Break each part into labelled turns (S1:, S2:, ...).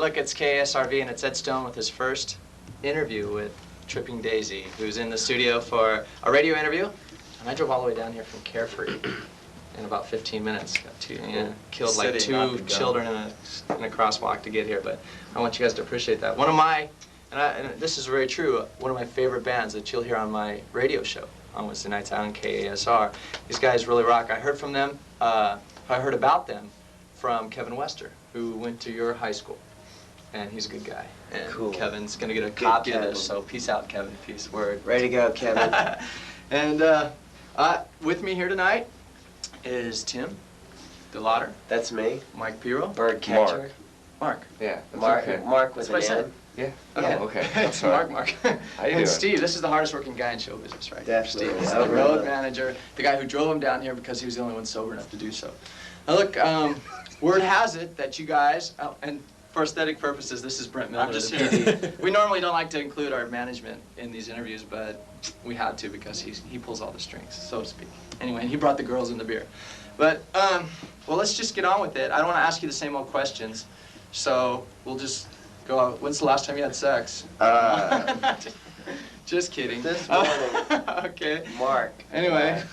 S1: look, it's KASRV, and it's Ed Stone with his first interview with Tripping Daisy, who's in the studio for a radio interview. And I drove all the way down here from Carefree in about 15 minutes. Killed like 2 children in a crosswalk to get here, but I want you guys to appreciate that. One of my, and this is very true, one of my favorite bands that you'll hear on my radio show on Wednesday nights out on KASR. These guys really rock. I heard from them, I heard about them from Kevin Wester, who went to your high school, and he's a good guy. And cool. Kevin's gonna get a copy of this, so peace out, Kevin. Peace. Word.
S2: Ready to go, Kevin.
S1: And with me here tonight is Tim DeLaughter.
S2: That's me.
S1: Mike Pirro.
S2: Bird catcher.
S1: Mark.
S2: Yeah. Mark. Okay. Mark with
S1: an
S2: N.
S1: Yeah.
S2: Okay.
S1: Oh, okay. It's Mark.
S2: How you doing?
S1: Steve, this is the hardest working guy in show business, right?
S2: Definitely.
S1: Steve is the road manager, the guy who drove him down here because he was the only one sober enough to do so. Now look, word has it that you guys, and for aesthetic purposes, this is Brent Miller.
S3: I'm just here.
S1: We normally don't like to include our management in these interviews, but we had to because he pulls all the strings, so to speak. Anyway, and he brought the girls and the beer. But, well, let's just get on with it. I don't want to ask you the same old questions, so we'll just go out. When's the last time you had sex? Just kidding.
S2: This morning.
S1: Okay.
S2: Mark.
S1: Anyway,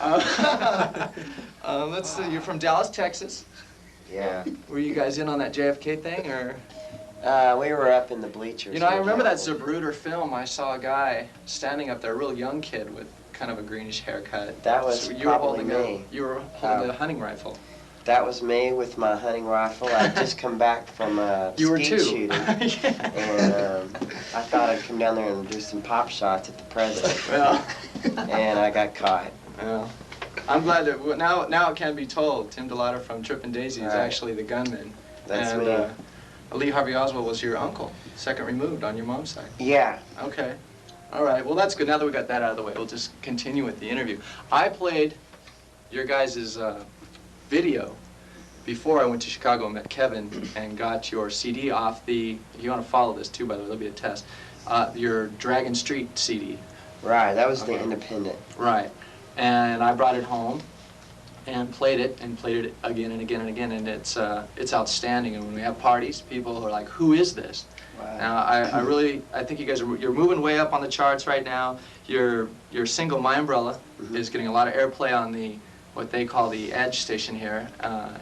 S1: let's see. You're from Dallas, Texas.
S2: Yeah.
S1: Were you guys in on that JFK thing, or?
S2: We were up in the bleachers.
S1: You know, I remember that Zapruder film. I saw a guy standing up there, a real young kid with kind of a greenish haircut.
S2: That was
S1: so
S2: probably me.
S1: You were holding a hunting rifle.
S2: That was me with my hunting rifle. I'd just come back from skeet shooting.
S1: Yeah.
S2: And I thought I'd come down there and do some pop shots at the president.
S1: Well.
S2: And I got caught.
S1: Well, I'm glad that now it can be told. Tim DeLaughter from Trippin' Daisy is actually the gunman.
S2: That's
S1: and,
S2: me.
S1: Lee Harvey Oswald was your uncle, second removed on your mom's side.
S2: Yeah.
S1: Okay. All right. Well, that's good. Now that we got that out of the way, we'll just continue with the interview. I played your guys' video before I went to Chicago and met Kevin and got your CD off the, if you want to follow this too, by the way, there'll be a test, your Dragon Street CD.
S2: Right. That was the independent.
S1: Right. And I brought it home and played it again and again and again, and it's outstanding. And when we have parties, people are like, "Who is this?"
S2: Wow.
S1: Now, I think you guys you're moving way up on the charts right now. Your single "My Umbrella" is getting a lot of airplay on the what they call the Edge station here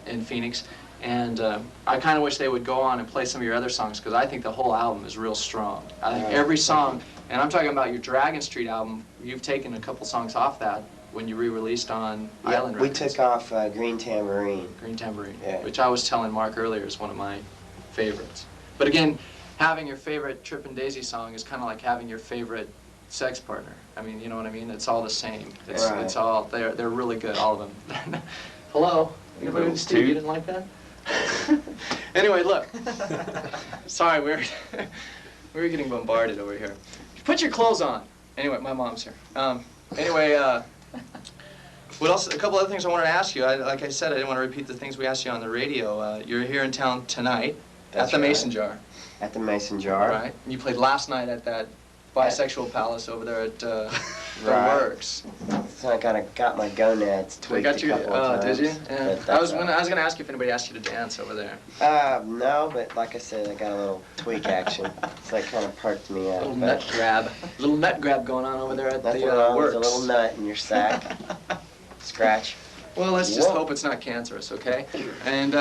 S1: in Phoenix, and I kind of wish they would go on and play some of your other songs because I think the whole album is real strong. I think every song, and I'm talking about your Dragon Street album. You've taken a couple songs off that when you re-released on Island Records.
S2: We took off Green Tambourine.
S1: Green Tambourine,
S2: yeah.
S1: Which I was telling Mark earlier is one of my favorites. But again, having your favorite Trippin' Daisy song is kind of like having your favorite sex partner. I mean, you know what I mean? It's all the same. It's all, they're really good, all of them. Hello? Steve, you didn't like that? Anyway, look. Sorry, we're getting bombarded over here. Put your clothes on. Anyway, my mom's here. Anyway, what else? A couple other things I wanted to ask you. Like I said, I didn't want to repeat the things we asked you on the radio. You're here in town tonight at the Mason Jar.
S2: At the Mason Jar.
S1: Right. And you played last night at that bisexual palace over there at the Works.
S2: So I kind of got my gonads tweaked a couple of times.
S1: Did you? Yeah. I was going to ask you if anybody asked you to dance over there.
S2: No, but like I said, I got a little tweak action. So that kind of perked me out.
S1: A little nut grab. A little nut grab going on over there at
S2: Nothing
S1: the
S2: wrong
S1: Works.
S2: with a little nut in your sack. Scratch.
S1: Well, let's just hope it's not cancerous, okay? And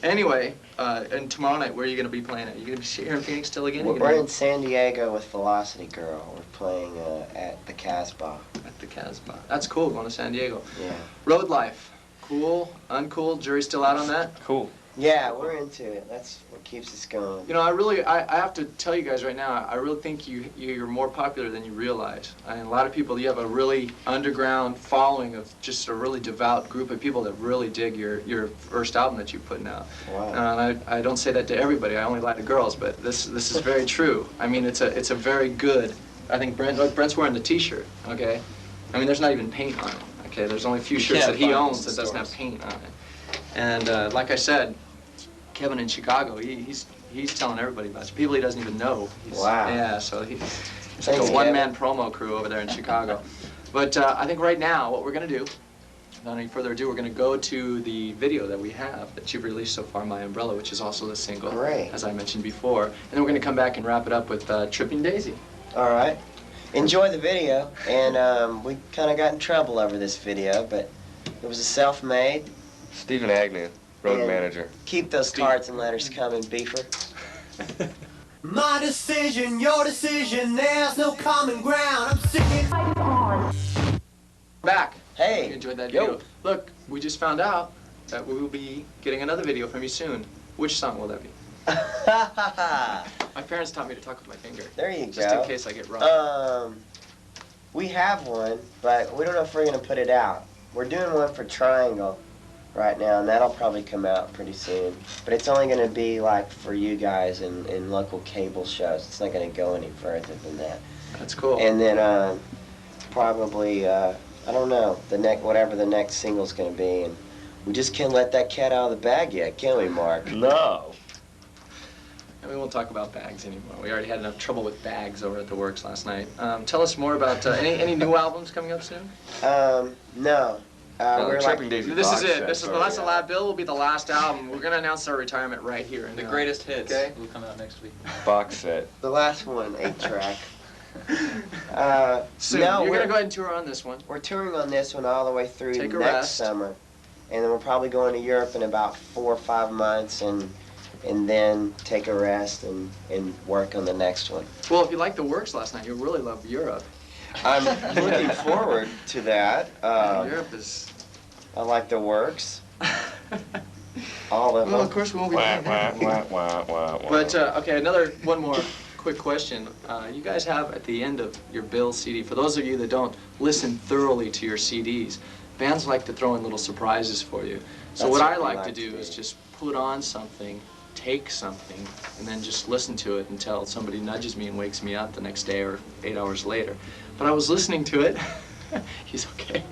S1: anyway, and tomorrow night, where are you going to be playing at? Are you going to be here in Phoenix still again?
S2: We're in San Diego with Velocity Girl. We're playing at the Casbah.
S1: At the Casbah. That's cool, going to San Diego.
S2: Yeah.
S1: Road life. Cool, uncool, jury's still out on that?
S3: Cool.
S2: Yeah, we're into it. That's what keeps us going.
S1: You know, I have to tell you guys right now, I really think you're more popular than you realize. I mean, a lot of people, you have a really underground following of just a really devout group of people that really dig your first album that you're putting out.
S2: Wow.
S1: And I don't say that to everybody, I only lie to girls, but this is very true. I mean, it's a very good, I think Brent's wearing the t-shirt, okay? I mean, there's not even paint on it, okay? There's only a few shirts that he owns that doesn't have paint on it. And like I said, Kevin in Chicago, he's telling everybody about it. People he doesn't even know.
S2: Wow.
S1: Yeah, so he's like a one-man promo crew over there in Chicago. But I think right now what we're going to do without any further ado, we're going to go to the video that we have that you've released so far, My Umbrella, which is also the single,
S2: Great.
S1: as I mentioned before. And then we're going to come back and wrap it up with Tripping Daisy.
S2: All right. Enjoy the video. And we kind of got in trouble over this video, but it was a self-made.
S3: Stephen Agnew, road manager.
S2: Keep those cards and letters coming, Beefer.
S4: My decision, your decision, there's no common ground. I'm singing.
S1: Back.
S2: Hey.
S1: You enjoyed that
S2: Yo.
S1: video. Look, we just found out that we will be getting another video from you soon. Which song will that be? My parents taught me to talk with my finger.
S2: There you go.
S1: Just in case I get wrong.
S2: We have one, but we don't know if we're going to put it out. We're doing one for Triangle right now, and that'll probably come out pretty soon. But it's only going to be like for you guys in local cable shows. It's not going to go any further than that.
S1: That's cool.
S2: And then probably, I don't know, whatever the next single's going to be. And we just can't let that cat out of the bag yet, can we, Mark?
S3: No.
S1: And we won't talk about bags anymore. We already had enough trouble with bags over at the Works last night. Tell us more about any new albums coming up soon?
S2: No. We're
S3: Tripping
S2: like,
S3: Daisy
S1: This is
S3: box
S1: it.
S3: set,
S1: This is
S3: so,
S1: that's the
S3: yeah.
S1: last bill will be the last album. We're gonna announce our retirement right here.
S5: The greatest hits
S1: Okay.
S5: will come out next week.
S3: Box set.
S2: the last one, 8-track.
S1: Soon.
S2: No,
S1: You're
S2: we're,
S1: gonna go ahead and tour on this one.
S2: we're touring on this one all the way through
S1: Take a
S2: next
S1: rest.
S2: summer. And then we're probably going to Europe in about 4 or 5 months and then take a rest and work on the next one.
S1: Well, if you liked the Works last night, you'll really love Europe.
S2: I'm looking forward to that.
S1: Europe is.
S2: I like the Works. All of them.
S1: Well, of course we won't be
S3: Wah,
S1: playing
S3: wah,
S1: that.
S3: wah, wah, wah.
S1: But okay, one more quick question. You guys have at the end of your bill CD, for those of you that don't listen thoroughly to your CDs, bands like to throw in little surprises for you. So
S2: That's
S1: what I
S2: what we
S1: like
S2: like
S1: to
S2: to
S1: do is
S2: do.
S1: just put on something, take something, and then just listen to it until somebody nudges me and wakes me up the next day or 8 hours later. But I was listening to it. He's okay.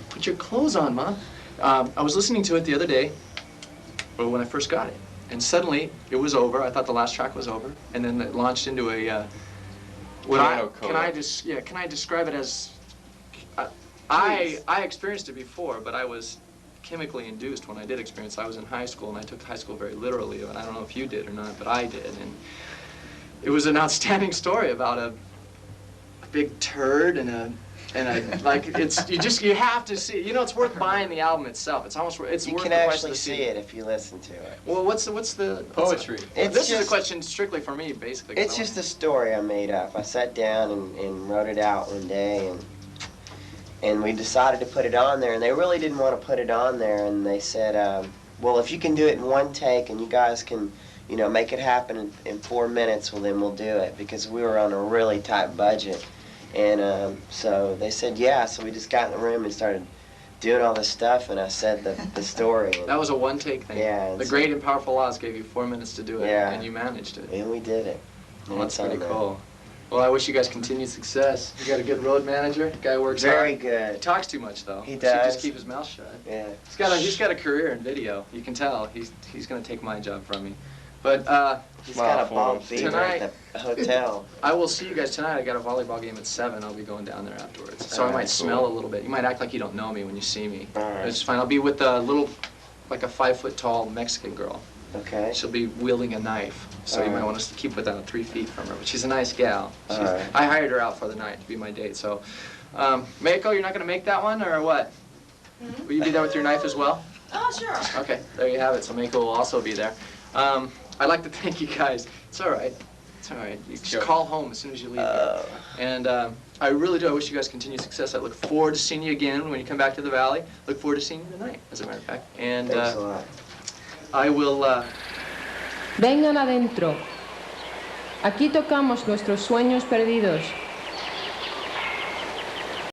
S1: Put your clothes on, Mom. I was listening to it the other day, or when I first got it, and suddenly it was over. I thought the last track was over, and then it launched into a. Can I describe it as? I experienced it before, but I was chemically induced when I did experience it. I was in high school, and I took high school very literally, and I don't know if you did or not, but I did, and it was an outstanding story about a big turd and like you have to see. You know, it's worth buying the album itself. It's almost it's
S2: You
S1: worth
S2: can
S1: the price
S2: actually
S1: of the
S2: see
S1: CD.
S2: it if you listen to it.
S1: Well, what's the
S5: Poetry.
S1: This is a question strictly for me, basically. 'cause
S2: It's
S1: I
S2: just a
S1: want-
S2: story I made up. I sat down and wrote it out one day, and we decided to put it on there. And they really didn't want to put it on there, and they said, well, if you can do it in one take and you guys can, you know, make it happen in 4 minutes, well, then we'll do it, because we were on a really tight budget. And so they said, yeah, so we just got in the room and started doing all this stuff, and I said the story.
S1: That was a one-take thing.
S2: Yeah,
S1: The
S2: it's-
S1: Great and Powerful Laws gave you 4 minutes to do it,
S2: Yeah.
S1: and you managed it.
S2: And we did it.
S1: Well,
S2: And
S1: that's
S2: it's on
S1: pretty
S2: there.
S1: cool. Well, I wish you guys continued success. You got a good road manager. Guy works
S2: Very
S1: hard. He
S2: good.
S1: talks too much though.
S2: He
S1: Should
S2: does.
S1: just keep his mouth shut.
S2: Yeah.
S1: He's got a career in video. You can tell. He's gonna take my job from me. But
S2: He's got a
S3: Smile
S2: ball
S3: for
S2: beater
S1: Tonight-
S2: at the hotel.
S1: I will see you guys tonight. I got a volleyball game at 7. I'll be going down there afterwards. So I
S2: Alright,
S1: might
S3: cool.
S1: smell a little bit. You might act like you don't know me when you see me.
S2: Alright.
S1: It's fine. I'll be with a little, like a 5-foot-tall Mexican girl.
S2: Okay.
S1: She'll be wielding a knife, so you might
S2: Alright.
S1: want us to keep within 3 feet from her. But she's a nice gal.
S2: Alright.
S1: I hired her out for the night to be my date. So, Meiko, you're not going to make that one, or what? Will you be there with your knife as well?
S6: Oh, sure.
S1: Okay, there you have it. So Meiko will also be there. I'd like to thank you guys. It's all right. It's all right. You just
S5: Sure.
S1: call home as soon as you leave here. And I really do. I wish you guys continued success. I look forward to seeing you again when you come back to the Valley. Look forward to seeing you tonight, as a matter of fact. And
S2: Thanks a lot.
S1: I will.
S7: Vengan adentro. Aquí tocamos nuestros sueños perdidos.